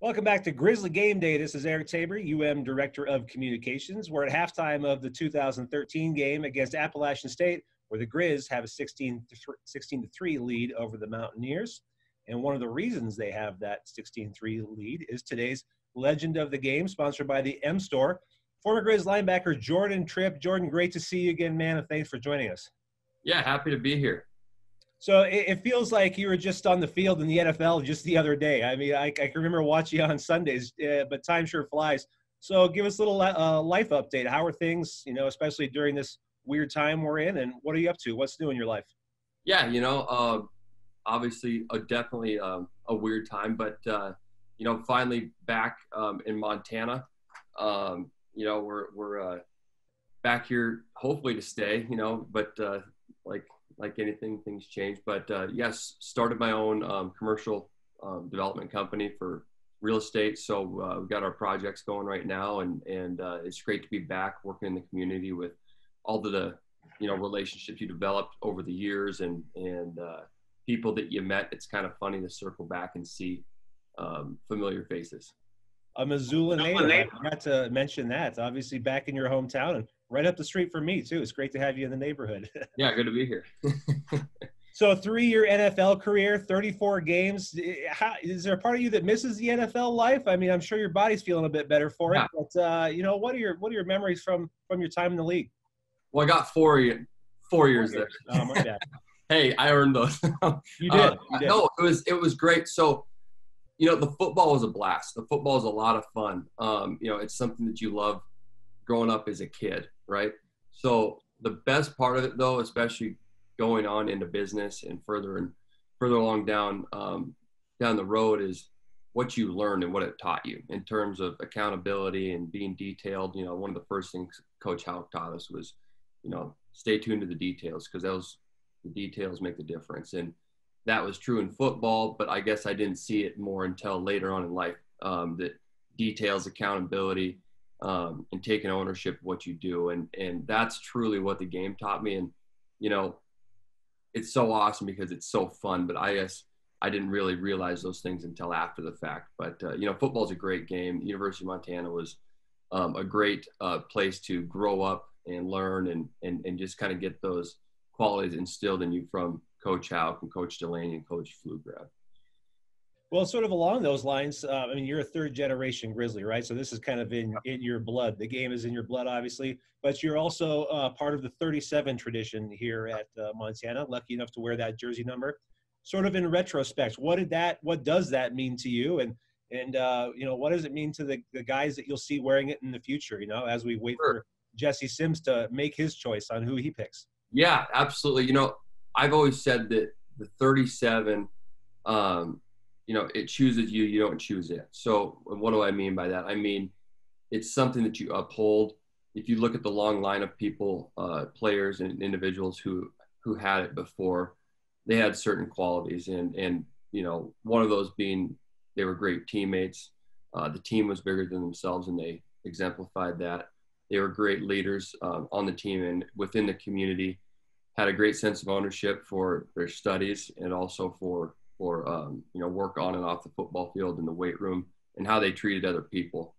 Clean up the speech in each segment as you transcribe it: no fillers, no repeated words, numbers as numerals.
Welcome back to Grizzly Game Day. This is Eric Tabor, UM Director of Communications. We're at halftime of the 2013 game against Appalachian State, where the Grizz have a 16-3 lead over the Mountaineers. And one of the reasons they have that 16-3 lead is today's Legend of the Game, sponsored by the M Store. Former Grizz linebacker Jordan Tripp. Jordan, great to see you again, man, and thanks for joining us. Yeah, happy to be here. So it feels like you were just on the field in the NFL just the other day. I mean, I can remember watching you on Sundays, but time sure flies. So give us a little life update. How are things, especially during this weird time we're in, and what are you up to? What's new in your life? Yeah, obviously definitely a weird time, but, finally back in Montana. We're back here hopefully to stay, but like anything, things change. But yes, started my own commercial development company for real estate. So we've got our projects going right now, and it's great to be back working in the community with all the relationships you developed over the years and people that you met. It's kind of funny to circle back and see familiar faces. A Missoula native. I forgot to mention that. Obviously back in your hometown and right up the street from me too. It's great to have you in the neighborhood. Yeah, good to be here. So a 3-year NFL career, 34 games. Is there a part of you that misses the NFL life? I mean, I'm sure your body's feeling a bit better for it. Yeah. But what are your memories from your time in the league? Well, I got 4 years there. Oh, my bad. Hey, I earned those. You did. No, it was great. So, the football was a blast. The football is a lot of fun. It's something that you love growing up as a kid, right? So the best part of it, though, especially going on into business and further along down the road, is what you learned and what it taught you in terms of accountability and being detailed. One of the first things Coach Houck taught us was, stay tuned to the details, because the details make the difference. And that was true in football, but I guess I didn't see it more until later on in life, that details, accountability, and taking ownership of what you do. And that's truly what the game taught me. And, it's so awesome because it's so fun, but I guess I didn't really realize those things until after the fact. But, football is a great game. University of Montana was a great place to grow up and learn and just kind of get those qualities instilled in you from Coach Houck and Coach Delaney and Coach Pflugrad. Well, sort of along those lines, you're a third-generation Grizzly, right? So this is kind of in your blood. The game is in your blood, obviously, but you're also part of the 37 tradition here at Montana, lucky enough to wear that jersey number. Sort of in retrospect, what does that mean to you? And what does it mean to the guys that you'll see wearing it in the future, as we wait for Jesse Sims to make his choice on who he picks? Yeah, absolutely. I've always said that the 37, it chooses you, you don't choose it. So what do I mean by that? I mean, it's something that you uphold. If you look at the long line of people, players and individuals who had it before, they had certain qualities. And one of those being they were great teammates. The team was bigger than themselves, and they exemplified that. They were great leaders on the team and within the community, had a great sense of ownership for their studies and also for work on and off the football field in the weight room and how they treated other people.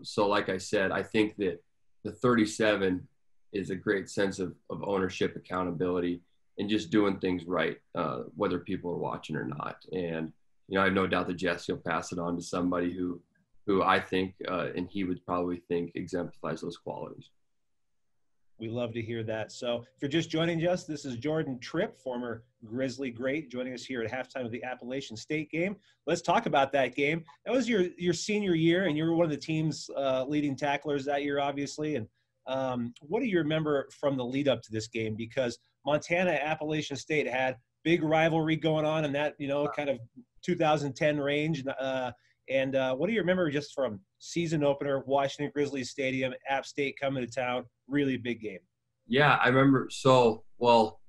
So like I said, I think that the 37 is a great sense of ownership, accountability, and just doing things right, whether people are watching or not. And, I have no doubt that Jesse will pass it on to somebody who I think, and he would probably think, exemplifies those qualities. We love to hear that. So if you're just joining us, this is Jordan Tripp, former Grizzly great, joining us here at halftime of the Appalachian State game. Let's talk about that game. That was your senior year, and you were one of the team's leading tacklers that year, obviously. And what do you remember from the lead up to this game? Because Montana Appalachian State had big rivalry going on in that, kind of 2010 range. And what do you remember just from season opener, Washington Grizzlies Stadium, App State coming to town, really big game? Yeah, I remember. So, well,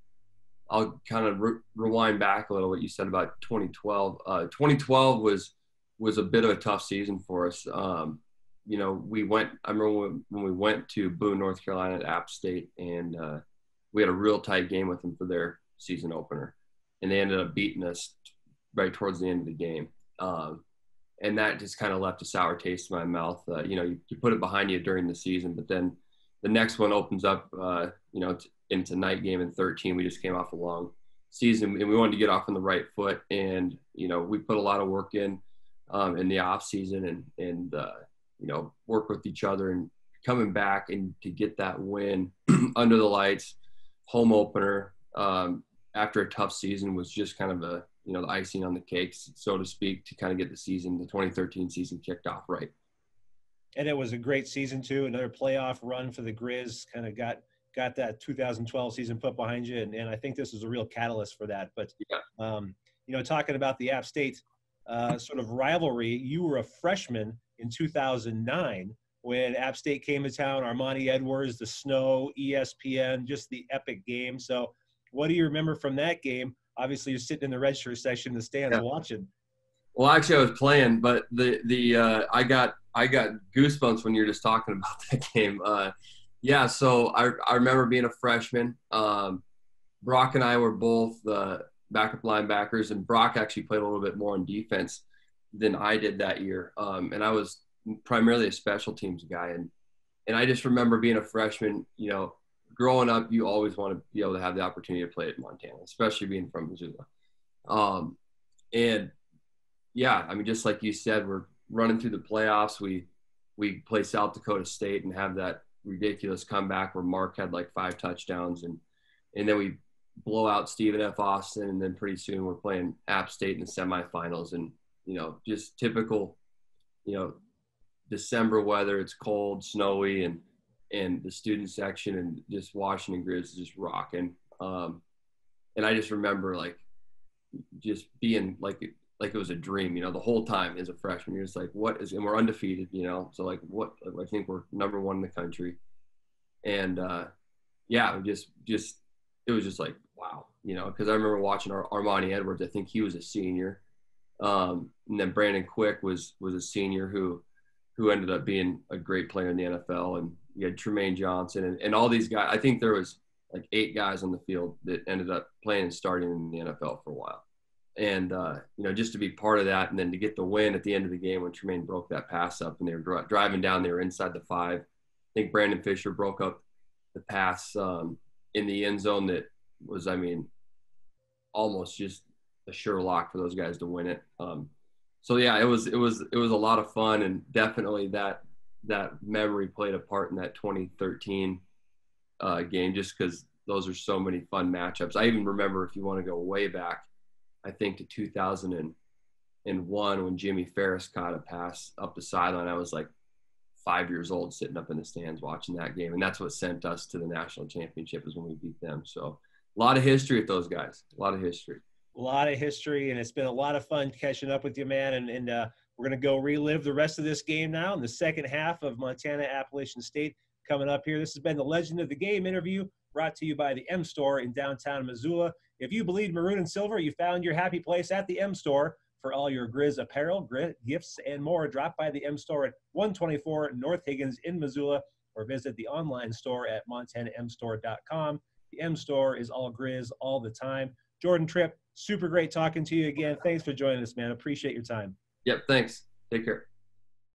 I'll kind of rewind back a little what you said about 2012. 2012 was a bit of a tough season for us. I remember when we went to Boone, North Carolina at App State, and we had a real tight game with them for their season opener. And they ended up beating us right towards the end of the game. and that just kind of left a sour taste in my mouth. You know, you put it behind you during the season, but then the next one opens up, you know, into night game in 13. We just came off a long season, and we wanted to get off on the right foot. And you know, we put a lot of work in the off season, and you know, work with each other, and coming back and to get that win under the lights, home opener after a tough season was just kind of the icing on the cake, so to speak, to kind of get the 2013 season kicked off right. And it was a great season too. Another playoff run for the Grizz. Kind of got that 2012 season put behind you, and I think this was a real catalyst for that. But yeah. You know, talking about the App State sort of rivalry, you were a freshman in 2009 when App State came to town. Armani Edwards, the snow, ESPN, just the epic game. So, what do you remember from that game? Obviously, you're sitting in the register section in the stands watching. Well, actually, I was playing, but I got goosebumps when you're just talking about that game. Yeah, so I remember being a freshman. Brock and I were both backup linebackers, and Brock actually played a little bit more on defense than I did that year. And I was primarily a special teams guy, and I just remember being a freshman. You know, growing up, you always want to be able to have the opportunity to play at Montana, especially being from Missoula. And yeah, I mean, just like you said, we're running through the playoffs. We play South Dakota State and have that ridiculous comeback where Mark had like 5 touchdowns, and then we blow out Stephen F. Austin, and then pretty soon we're playing App State in the semifinals. And you know, just typical, you know, December weather. It's cold, snowy, and the student section and just Washington Grizz is just rocking. And I just remember like just being like it was a dream, you know, the whole time as a freshman. You're just like, what is, and we're undefeated, you know, so like what, I think we're number 1 in the country. And yeah, it was just like, wow, you know, because I remember watching Armani Edwards. I think he was a senior. And then Brandon Quick was a senior who ended up being a great player in the NFL. And you had Tremaine Johnson and all these guys. I think there was like 8 guys on the field that ended up playing and starting in the NFL for a while. And, you know, just to be part of that, and then to get the win at the end of the game when Tremaine broke that pass up and they were driving down, they were inside the 5. I think Brandon Fisher broke up the pass in the end zone that was, I mean, almost just a sure lock for those guys to win it. So yeah, it was a lot of fun, and definitely that memory played a part in that 2013 game, just because those are so many fun matchups. I even remember, if you want to go way back, I think to 2001 when Jimmy Ferris caught a pass up the sideline. I was like 5 years old, sitting up in the stands watching that game, and that's what sent us to the national championship, is when we beat them. So a lot of history with those guys. A lot of history. A lot of history, and it's been a lot of fun catching up with you, man. And we're going to go relive the rest of this game now in the second half of Montana Appalachian State coming up here. This has been the Legend of the Game interview, brought to you by the M Store in downtown Missoula. If you bleed maroon and silver, you found your happy place at the M Store for all your Grizz apparel, gifts, and more. Drop by the M Store at 124 North Higgins in Missoula, or visit the online store at montanamstore.com. The M Store is all Grizz all the time. Jordan Tripp, super great talking to you again. Thanks for joining us, man. Appreciate your time. Yep, thanks. Take care.